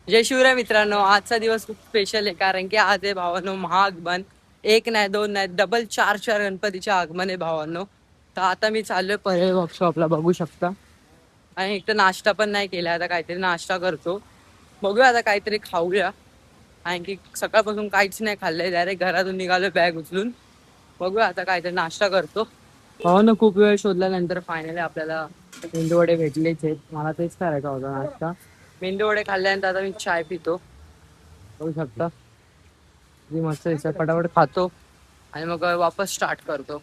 जय शिवराय मित्रांनो, आजचा दिवस खूप स्पेशल आहे कारण की आज आहे भावांनो महाआगमन. एक नाही दोन नाही डबल चार चार गणपतीचे आगमन आहे भावांनो. तर आता मी चाललोय परेल वर्कशॉपला बघू शकता. आणि एक तर नाश्ता पण नाही केला, आता काहीतरी नाश्ता करतो. बघूया आता काहीतरी खाऊया. कारण की सकाळपासून काहीच नाही खाल्लंय, डायरेक्ट घरातून निघालो बॅग उचलून. बघूया आता काहीतरी नाश्ता करतो. भावांनो खूप वेळ शोधल्यानंतर फायनली आपल्याला मेंदू वडे भेटलेच आहेत. मला तेच करायचा होता नाश्ता. मेंदू वडे खाल्ल्यानंतर आता मी चाय पितो. बघू शकता जी मस्त दिसत, फटाफट खातो आणि मग वापस स्टार्ट करतो.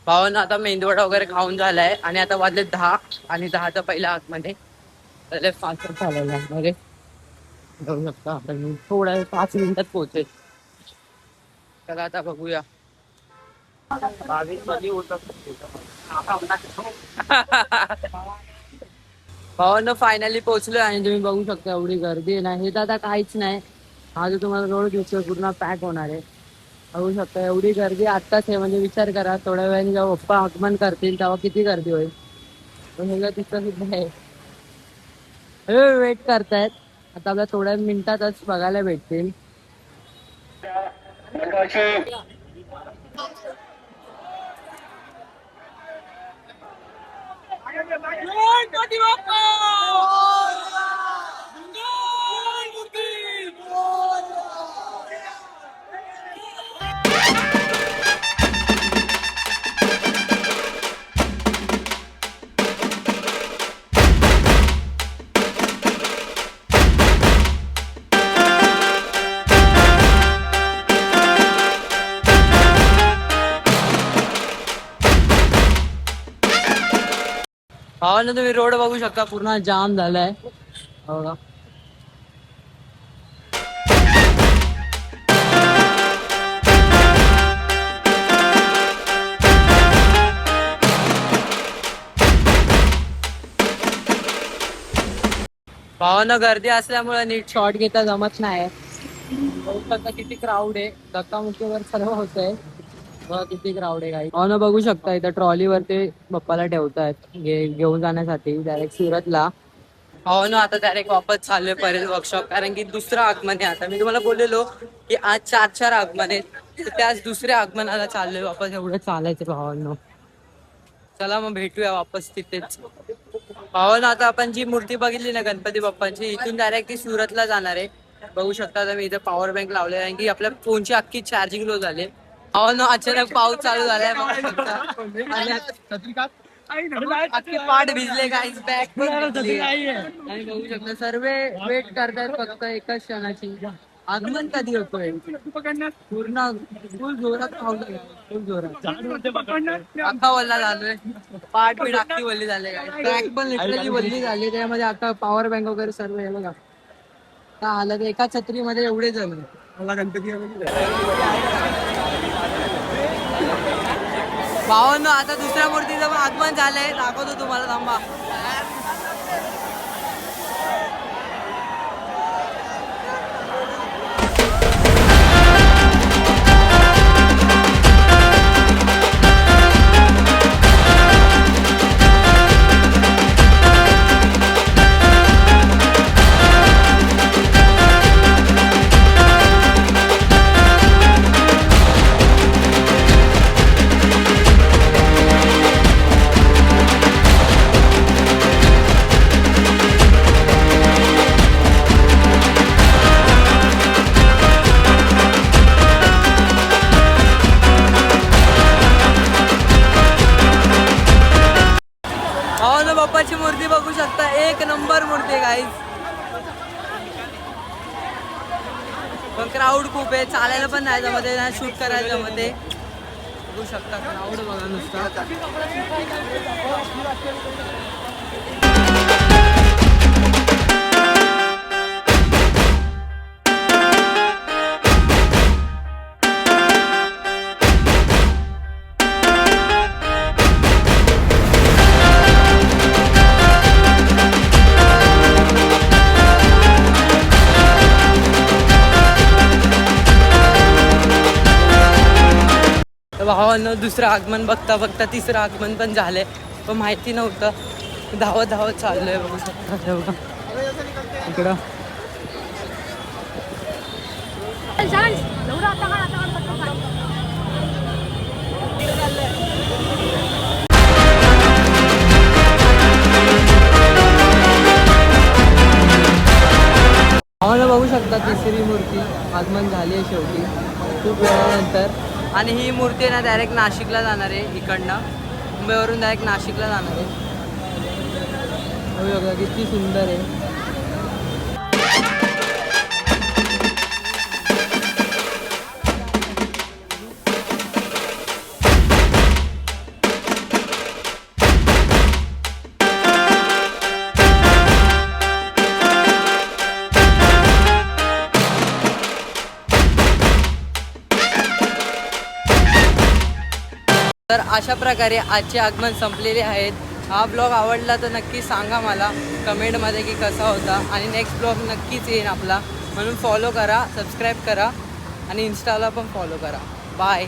भावानं आता मेंदूवडा वगैरे खाऊन झालाय आणि आता वाजले 10 आणि 10चा पहिला आतमध्ये त्याला फास्ट झालेला आहे. म्हणजे बघू शकता आपण थोड्या 5 मिनिटात पोहोचेल. तर आता बघूया. भावानं फायनली पोहोचलोय आणि तुम्ही बघू शकता एवढी गर्दी आहे ना. हे तर आता काहीच नाही, हा जो तुम्हाला रोड दिसतोय पूर्ण पॅक होणार आहे. बघू शकता एवढी गर्दी आत्ताच आहे, म्हणजे विचार करा थोड्या वेळाने जेव्हा पप्पा आगमन करतील तेव्हा किती गर्दी होईल. पण हे तिथं सुद्धा आहे. वेट करतायत, आता आपल्या थोड्या मिनिटातच बघायला भेटतील. भावानं तुम्ही रोड बघू शकता पूर्ण जाम झालाय बघा. भावानं गर्दी असल्यामुळे नीट शॉट घेता जमत नाही. बघू शकता किती क्राऊड आहे, धक्कामुक्कीवर सर्व होतंय. बघा किती क्राऊड आहे काही. भावानं बघू शकता इथं ट्रॉलीवर ते बाप्पाला ठेवतायत घेऊन जाण्यासाठी डायरेक्ट सुरतला. हो ना, आता डायरेक्ट वापस चाललोय परेल वर्कशॉप कारण की दुसरं आगमन आहे. आता मी तुम्हाला बोललेलो की आज 4 आगमन आहेत, तर त्याच दुसऱ्या आगमनाला चाललोय वापस. एवढं चालायचं भावांनो. चला मग भेटूया वापस तिथेच. भावांनो आता आपण जी मूर्ती बघितली ना गणपती बाप्पांची, इथून डायरेक्ट ती सुरतला जाणार आहे. बघू शकता आता मी इथे पॉवर बँक लावले आहे की आपल्या फोनची अख्खी चार्जिंग लो झाली. भावांनो अचानक पाऊस चालू झालाय बघू शकता. अख्खे पाठ भिजले काहीच, बॅग पण भिजली. आणि बघू शकता सर्व वेट करतायत फक्त एकाच क्षणाची, आगमन कधी होतोय. पूर्ण फुल जोरात पाऊस आला, फुल जोरात. अख्खा वल्ला झालोय, पाठ बीट अख्खी वल्ली झाले, ट्रॅक पण लिटरली वल्ली झाली. त्यामध्ये आता पॉवर बँक वगैरे सर्व आहे बघा. का आलं तर एका छत्रीमध्ये एवढे जण. मला गणपती भावांनो आता दुसऱ्या मूर्तीचं आगमन झालंय, दाखवतो तुम्हाला थांबा. भावांनो बाप्पाची मूर्ती बघू शकता, एक नंबर मूर्ती आहे गाईज. पण क्राऊड खूप आहे, चालायला पण नाही जमत आहे, शूट करायला जमत आहे. बघू शकता क्राऊड बघा नुसता. भावानं दुसरं आगमन बघता बघता तिसरं आगमन पण झालंय, पण माहिती नव्हतं. धावत धावत चाललोय बघू शकता. बघा इकडं आम्हाला बघू शकता तिसरी मूर्ती आगमन झाली आहे शेवटी खूप वेळानंतर. आणि ही मूर्ती ना डायरेक्ट नाशिकला जाणार आहे इकडनं, मुंबईवरून डायरेक्ट नाशिकला जाणार आहे. बघू शकता किती सुंदर आहे. तर अशा प्रकारे आजचे आगमन संपलेले आहेत. हा ब्लॉग आवडला तर नक्की सांगा मला कमेंटमध्ये की कसा होता. आणि नेक्स्ट ब्लॉग नक्कीच येईल आपला, म्हणून फॉलो करा, सबस्क्राईब करा आणि इन्स्टाला पण फॉलो करा. बाय.